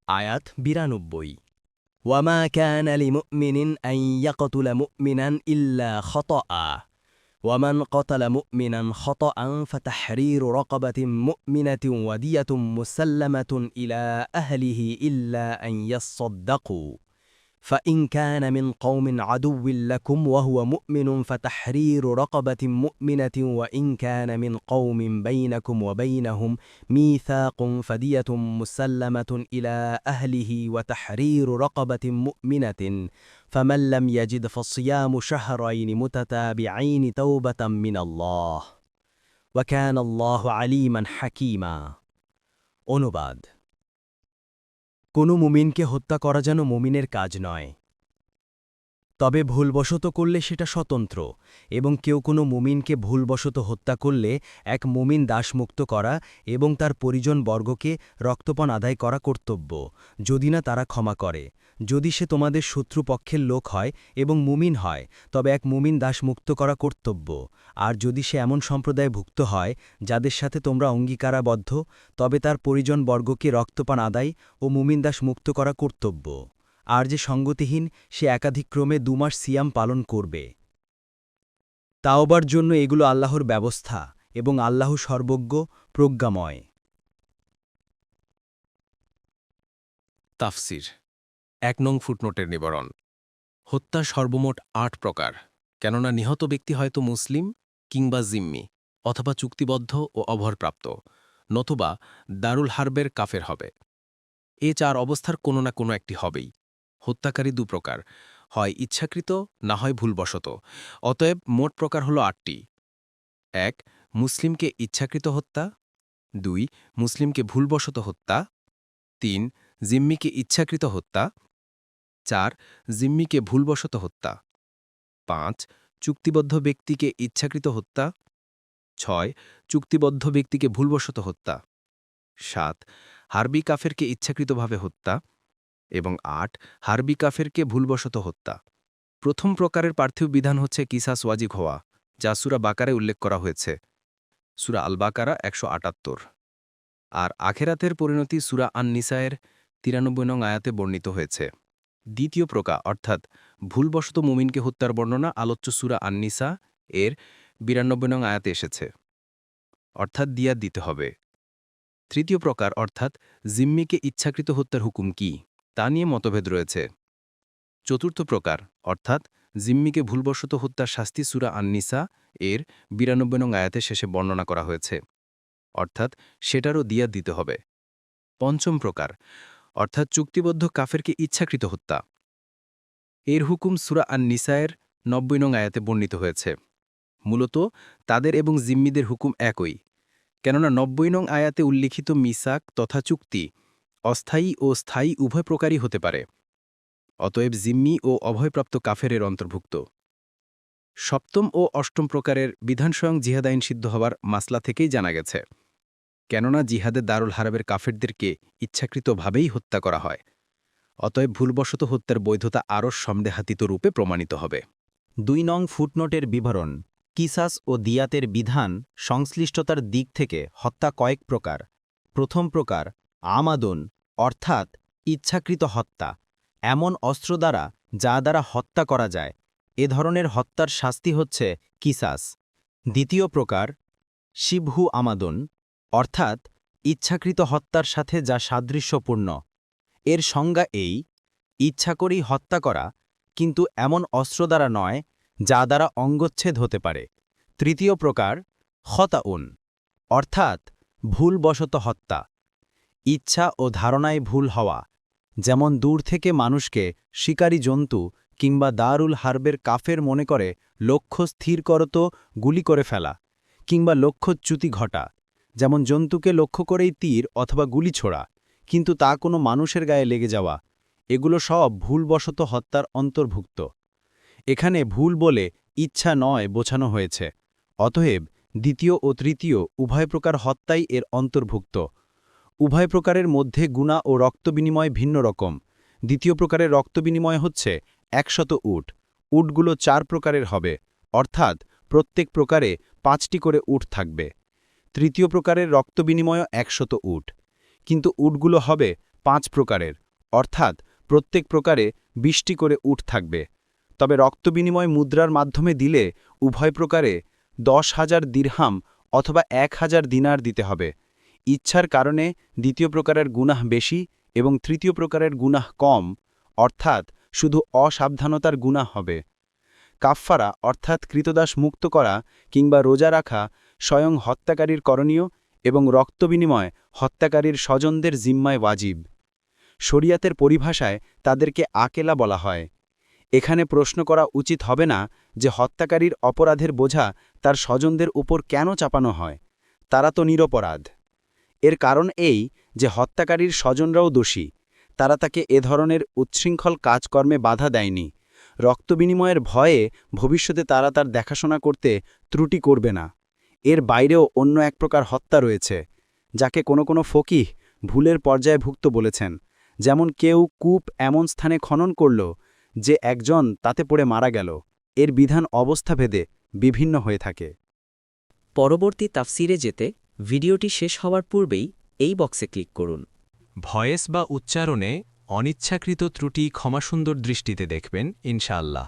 আয়াত ৯২ ওয়ামা কানা লিমুমিনিন আন ইয়াকতুলা মুমিনান ইল্লা খাতাআ ওয়ামান কাতালা মুমিনান খাতাআন ফাতাহরিরু রাকাবাতিন মুমিনাতিন ওয়া দিয়াতুন মুসাল্লামাতুন ইলা আহলিহি ইল্লা আন ইয়াসসাদ্দাকু فإن كان من قوم عدو لكم وهو مؤمن فتحرير رقبة مؤمنة وإن كان من قوم بينكم وبينهم ميثاق فدية مسلمة إلى أهله وتحرير رقبة مؤمنة فمن لم يجد فصيام شهرين متتابعين توبة من الله وكان الله عليما حكيما অনুবাদ কোনো মুমিনকে হত্যা করা যেন মুমিনের কাজ নয়, তবে ভুলবশত করলে সেটা স্বতন্ত্র, এবং কেউ কোনো মুমিনকে ভুলবশত হত্যা করলে এক মুমিন দাসমুক্ত করা এবং তার পরিজনবর্গকে রক্তপান আদায় করা কর্তব্য, যদি না তারা ক্ষমা করে। যদি সে তোমাদের শত্রুপক্ষের লোক হয় এবং মুমিন হয়, তবে এক মুমিন দাসমুক্ত করা কর্তব্য। আর যদি সে এমন সম্প্রদায়ভুক্ত হয় যাদের সাথে তোমরা অঙ্গীকারাবদ্ধ, তবে তার পরিজনবর্গকে রক্তপান আদায় ও মুমিন দাস মুক্ত করা কর্তব্য। আর যে সঙ্গতিহীন সে একাধিক্রমে ২ মাস সিয়াম পালন করবে। তাওবার জন্য এগুলো আল্লাহর ব্যবস্থা এবং আল্লাহ সর্বজ্ঞ প্রজ্ঞাময়। তাফসির ১ নং ফুটনোটের নিবারণ। হত্যা সর্বমোট ৮ প্রকার, কেননা নিহত ব্যক্তি হয়তো মুসলিম কিংবা জিম্মি অথবা চুক্তিবদ্ধ ও অভরপ্রাপ্ত, নতুবা দারুল হারবের কাফের হবে। এ ৪ অবস্থার কোনো না কোনো একটি হবেই। হত্যাকারী ২ প্রকার, হয় ইচ্ছাকৃত না হয় ভুলবশত। অতএব মোট প্রকার হল ৮টি। ১ মুসলিমকে ইচ্ছাকৃত হত্যা, ২ মুসলিমকে ভুলবশত হত্যা, ৩ জিম্মিকে ইচ্ছাকৃত হত্যা, ৪ জিম্মিকে ভুলবশত হত্যা, ৫ চুক্তিবদ্ধ ব্যক্তিকে ইচ্ছাকৃত হত্যা, ৬ চুক্তিবদ্ধ ব্যক্তিকে ভুলবশত হত্যা, ৭ হারবি কাফেরকে ইচ্ছাকৃতভাবে হত্যা এবং ৮ হারবি কাফেরকে ভুলবশত হত্যা। প্রথম প্রকারের পার্থিব বিধান হচ্ছে কিসাস ওয়াজিব হওয়া, যা সূরা বাকারায় উল্লেখ করা হয়েছে, সূরা আল বাকারা ১৭৮। আর আখেরাতের পরিণতি সূরা আন নিসায়ের ৯৩ নং আয়াতে বর্ণিত হয়েছে। দ্বিতীয় প্রকার অর্থাৎ ভুলবশত মুমিনকে হত্যার বর্ণনা আলোচ্য সূরা আন নিসা এর ৯২ নং আয়াতে এসেছে, অর্থাৎ দিয়াত দিতে হবে। তৃতীয় প্রকার অর্থাৎ জিম্মিকে ইচ্ছাকৃত হত্যার হুকুম কি, তা নিয়ে মতভেদ রয়েছে। চতুর্থ প্রকার অর্থাৎ জিম্মিকে ভুলবশত হত্যার শাস্তি সূরা আন নিসা এর ৯২ নং আয়াতে শেষে বর্ণনা করা হয়েছে, অর্থাৎ সেটারও দিয়াত দিতে হবে। পঞ্চম প্রকার অর্থাৎ চুক্তিবদ্ধ কাফেরকে ইচ্ছাকৃত হত্যা, এর হুকুম সূরা আন নিসায়ের ৯০ নং আয়াতে বর্ণিত হয়েছে। মূলত তাদের এবং জিম্মিদের হুকুম একই, কেননা ৯০ নং আয়াতে উল্লিখিত মিসাক তথা চুক্তি অস্থায়ী ও স্থায়ী উভয় প্রকারই হতে পারে। অতএব জিম্মি ও অভয়প্রাপ্ত কাফেরের অন্তর্ভুক্ত। সপ্তম ও অষ্টম প্রকারের বিধান স্বয়ং জিহাদ আইন সিদ্ধ হওয়ার মাসলা থেকেই জানা গেছে, কেননা জিহাদে দারুল হারবের কাফেরদেরকে ইচ্ছাকৃতভাবেই হত্যা করা হয়। অতএব ভুলবশত হত্যার বৈধতা আরও সন্দেহাতীত রূপে প্রমাণিত হবে। ২ নং ফুটনোটের বিবরণ। কিসাস ও দিয়াতের বিধান সংশ্লিষ্টতার দিক থেকে হত্যা কয়েক প্রকার। প্রথম প্রকার আমাদুন অর্থাৎ ইচ্ছাকৃত হত্যা, এমন অস্ত্র দ্বারা যা দ্বারা হত্যা করা যায়, এ ধরনের হত্যার শাস্তি হচ্ছে কিসাস। দ্বিতীয় প্রকার শিবহু আমাদুন অর্থাৎ ইচ্ছাকৃত হত্যার সাথে যা সাদৃশ্যপূর্ণ, এর সংজ্ঞা এই: ইচ্ছা করেই হত্যা করা, কিন্তু এমন অস্ত্র দ্বারা নয় যা দ্বারা অঙ্গচ্ছেদ হতে পারে। তৃতীয় প্রকার খতাউন অর্থাৎ ভুলবশত হত্যা, ইচ্ছা ও ধারণায় ভুল হওয়া, যেমন দূর থেকে মানুষকে শিকারী জন্তু কিংবা দারুল হারবের কাফের মনে করে লক্ষ্য স্থির করত গুলি করে ফেলা, কিংবা লক্ষ্যচ্যুতি ঘটা, যেমন জন্তুকে লক্ষ্য করেই তীর অথবা গুলি ছোড়া, কিন্তু তা কোনো মানুষের গায়ে লেগে যাওয়া, এগুলো সব ভুলবশত হত্যার অন্তর্ভুক্ত। এখানে ভুল বলে ইচ্ছা নয় বোঝানো হয়েছে। অতএব দ্বিতীয় ও তৃতীয় উভয় প্রকার হত্যাই এর অন্তর্ভুক্ত। উভয় প্রকারের মধ্যে গুণা ও রক্ত বিনিময় ভিন্ন রকম। দ্বিতীয় প্রকারের রক্ত বিনিময় হচ্ছে ১০০ উট। উটগুলো ৪ প্রকারের হবে, অর্থাৎ প্রত্যেক প্রকারে ৫টি করে উট থাকবে। তৃতীয় প্রকারের রক্ত বিনিময় ১০০ উট, কিন্তু উটগুলো হবে 5 প্রকারের, অর্থাৎ প্রত্যেক প্রকারে 20টি করে উট থাকবে। তবে রক্ত বিনিময় মুদ্রার মাধ্যমে দিলে উভয় প্রকারে 10,000 দিরহাম অথবা 1,000 দিনার দিতে হবে। ইচ্ছার কারণে দ্বিতীয় প্রকারের গুনাহ বেশি এবং তৃতীয় প্রকারের গুনাহ কম, অর্থাৎ শুধু অসাবধানতার গুনাহ হবে। কাফফারা অর্থাৎ কৃতদাস মুক্ত করা কিংবা রোজা রাখা স্বয়ং হত্যাকারীর করণীয় এবং রক্ত বিনিময় হত্যাকারীর স্বজনদের জিম্মায় ওয়াজিব। শরিয়াতের পরিভাষায় তাদেরকে আকেলা বলা হয়। এখানে প্রশ্ন করা উচিত হবে না যে হত্যাকারীর অপরাধের বোঝা তার স্বজনদের উপর কেন চাপানো হয়, তারা তো নিরপরাধ। এর কারণ এই যে হত্যাকারীর স্বজনরাও দোষী, তারা তাকে এ ধরনের উচ্ছৃঙ্খল কাজকর্মে বাধা দেয়নি। রক্ত বিনিময়ের ভয়ে ভবিষ্যতে তারা তার দেখাশোনা করতে ত্রুটি করবে না। এর বাইরেও অন্য এক প্রকার হত্যা রয়েছে, যাকে কোনো ফকিহ ভুলের পর্যায়ভুক্ত বলেছেন। যেমন কেউ কূপ এমন স্থানে খনন করল যে একজন তাতে পড়ে মারা গেল। এর বিধান অবস্থাভেদে বিভিন্ন হয়ে থাকে। পরবর্তী তাফসিরে যেতে ভিডিওটি শেষ হওয়ার পূর্বেই এই বক্সে ক্লিক করুন। ভয়েস বা উচ্চারণে অনিচ্ছাকৃত ত্রুটি ক্ষমাসুন্দর দৃষ্টিতে দেখবেন ইনশাআল্লাহ।